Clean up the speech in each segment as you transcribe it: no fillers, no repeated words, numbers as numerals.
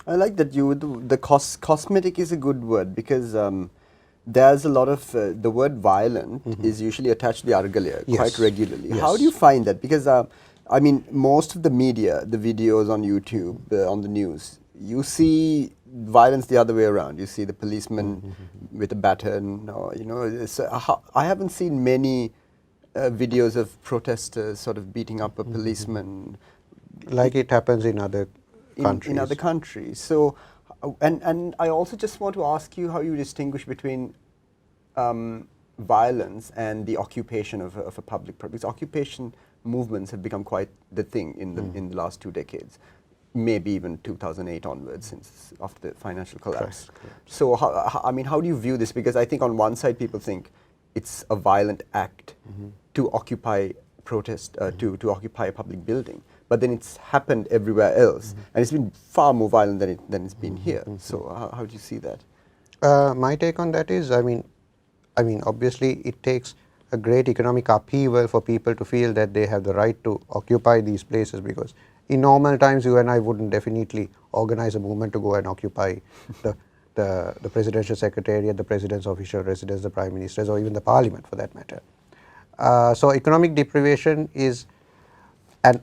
I like that the cosmetic is a good word because there's a lot of the word violent is usually attached to the Argalaya quite regularly. Yes. How do you find that? Because I mean, most of the media, the videos on YouTube, on the news, you see violence the other way around. You see the policeman with a baton, or I haven't seen many videos of protesters sort of beating up a policeman. Like it happens in other countries. In other countries. So, and I also just want to ask you how you distinguish between violence and the occupation of a public property. Because occupation movements have become quite the thing in the last 2 decades, maybe even 2008 onwards, since after the financial collapse. Correct. So, how do you view this? Because I think on one side people think it's a violent act to occupy to occupy a public building. But then it's happened everywhere else, and it's been far more violent than it's been here. So how do you see that? My take on that is, I mean, obviously it takes a great economic upheaval for people to feel that they have the right to occupy these places, because in normal times you and I wouldn't definitely organize a movement to go and occupy the presidential secretariat, the president's official residence, the prime minister's, or even the parliament for that matter. So economic deprivation is an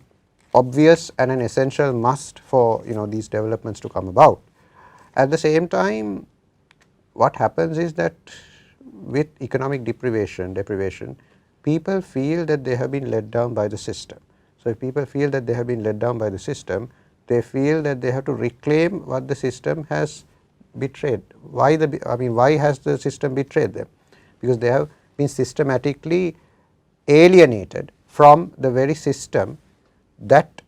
obvious and an essential must for these developments to come about. At the same time, what happens is that with economic deprivation, people feel that they have been let down by the system. So if people feel that they have been let down by the system, they feel that they have to reclaim what the system has betrayed. Why has the system betrayed them? Because they have been systematically alienated from the very system that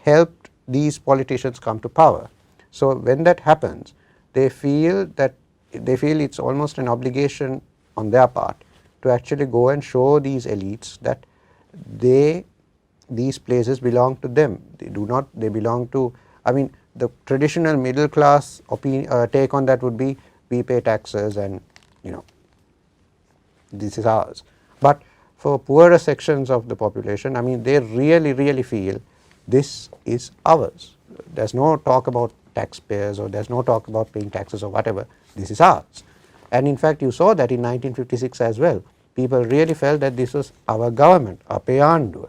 helped these politicians come to power. So when that happens, they feel it's almost an obligation on their part to actually go and show these elites that these places belong to them. They belong to, the traditional middle class take on that would be, we pay taxes and this is ours. But for poorer sections of the population, they really feel this is ours. There is no talk about taxpayers, or there is no talk about paying taxes or whatever. This is ours. And in fact, you saw that in 1956 as well. People really felt that this was our government, our Peyandu.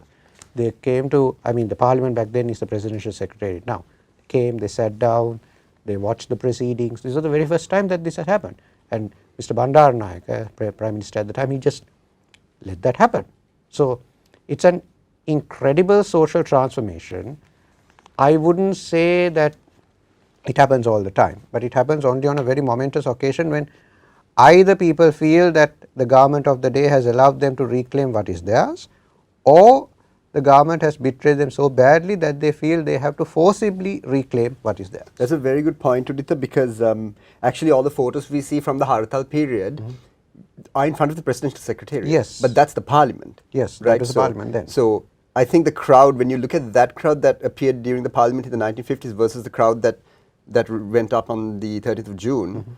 They came to, the parliament back then is the presidential secretariat now. They came, they sat down, they watched the proceedings. This was the very first time that this had happened. And Mr. Bandaranaike, Prime Minister at the time, he just let that happen. So it's an incredible social transformation. I wouldn't say that it happens all the time, but it happens only on a very momentous occasion when either people feel that the government of the day has allowed them to reclaim what is theirs, or the government has betrayed them so badly that they feel they have to forcibly reclaim what is theirs. That's a very good point, Uditha, because actually all the photos we see from the Hartal period are in front of the presidential secretariat. Yes. But that's the parliament. Yes, right? that was the parliament then. So I think the crowd, when you look at that crowd that appeared during the parliament in the 1950s versus the crowd that went up on the 30th of June,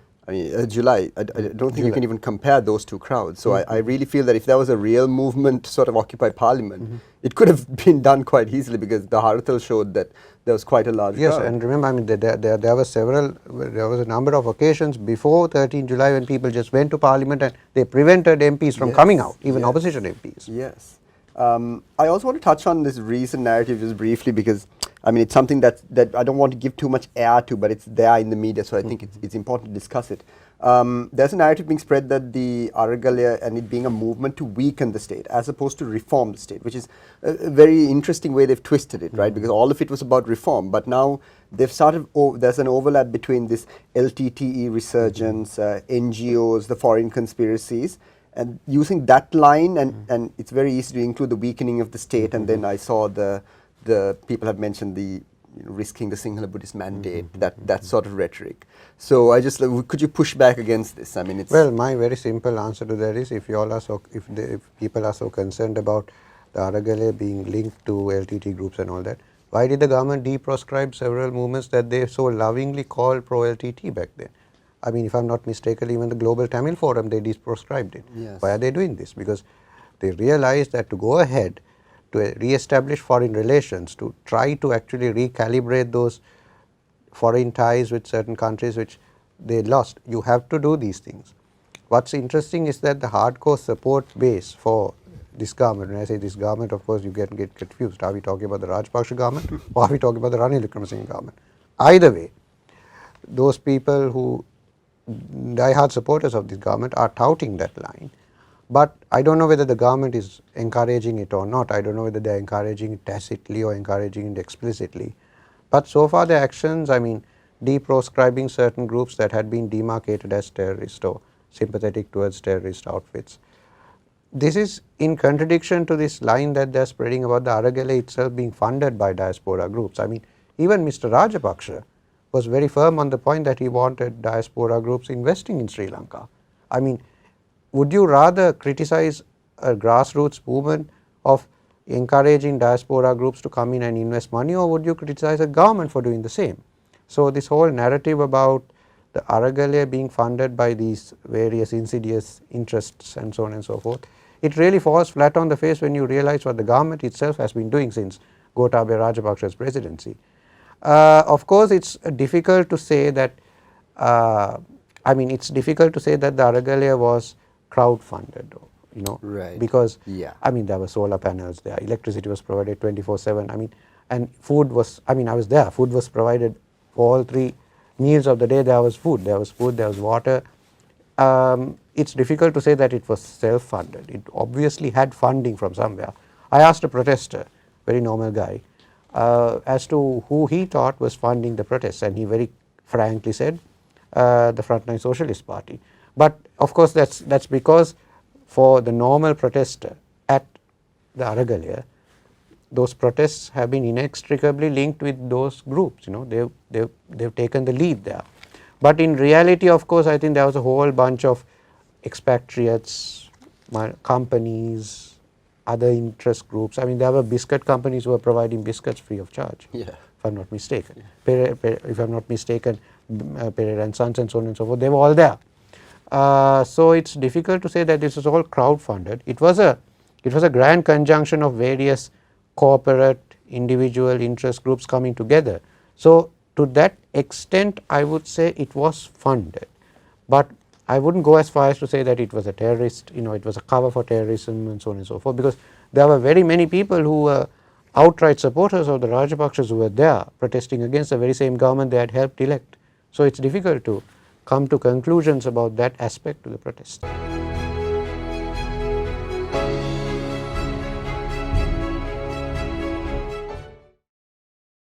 July, I don't think you can even compare those two crowds. So I really feel that if there was a real movement to sort of occupy parliament, it could have been done quite easily, because the Hartal showed that there was quite a large crowd. Yes, and remember, there was a number of occasions before 13 July when people just went to parliament and they prevented MPs from coming out, even opposition MPs. Yes. I also want to touch on this recent narrative just briefly, because it's something that I don't want to give too much air to, but it's there in the media, so I think it's important to discuss it. There's a narrative being spread that the Aragalaya and it being a movement to weaken the state as opposed to reform the state, which is a very interesting way they've twisted it, right? Because all of it was about reform, but now they've started, there's an overlap between this LTTE resurgence, NGOs, the foreign conspiracies, and using that line, and it's very easy to include the weakening of the state, and then I saw the people have mentioned the risking the Sinhala Buddhist mandate, that sort of rhetoric. So I just, could you push back against this? It's well, my very simple answer to that is, if people are so concerned about the Aragalaya being linked to LTT groups and all that, why did the government deproscribe several movements that they so lovingly called pro-LTT back then? If I'm not mistaken, even the Global Tamil Forum, they deproscribed it. Yes. Why are they doing this? Because they realized that to go ahead to re-establish foreign relations, to try to actually recalibrate those foreign ties with certain countries which they lost. You have to do these things. What's interesting is that the hardcore support base for this government, when I say this government, of course you get confused. Are we talking about the Rajapaksa government or are we talking about the Ranil Wickremesinghe government? Either way, those people who die-hard supporters of this government are touting that line. But I don't know whether the government is encouraging it or not. I don't know whether they are encouraging it tacitly or encouraging it explicitly. But so far the actions, I mean, deproscribing certain groups that had been demarcated as terrorist or sympathetic towards terrorist outfits. This is in contradiction to this line that they are spreading about the Aragale itself being funded by diaspora groups. I mean, even Mr. Rajapaksa was very firm on the point that he wanted diaspora groups investing in Sri Lanka. I mean, would you rather criticize a grassroots movement of encouraging diaspora groups to come in and invest money, or would you criticize a government for doing the same? So this whole narrative about the Aragale being funded by these various insidious interests and so on and so forth, it really falls flat on the face when you realize what the government itself has been doing since Gotabaya Rajapaksa's presidency. Of course, it's difficult to say that, I mean, it's difficult to say that the Aragale was crowd funded, you know, right. because yeah. I mean there were solar panels there, electricity was provided 24/7, I mean, and food was, I mean I was there, food was provided for all 3 meals of the day. There was food, there was water. It's difficult to say that it was self-funded. It obviously had funding from somewhere. I asked a protester, very normal guy, as to who he thought was funding the protests, and he very frankly said the Frontline Socialist Party. But of course that's because for the normal protester at the Aragale, those protests have been inextricably linked with those groups, you know, they've taken the lead there. But in reality, of course, I think there was a whole bunch of expatriates, companies, other interest groups. I mean, there were biscuit companies who were providing biscuits free of charge, Yeah. if I'm not mistaken. Yeah. If I'm not mistaken, Pereira and Sons and so on and so forth, they were all there. So it's difficult to say that this is all crowd funded. It was a grand conjunction of various corporate, individual interest groups coming together. So to that extent, I would say it was funded, but I wouldn't go as far as to say that it was a terrorist, you know, it was a cover for terrorism and so on and so forth, because there were very many people who were outright supporters of the Rajapaksas who were there protesting against the very same government they had helped elect. So it's difficult to come to conclusions about that aspect to the protest.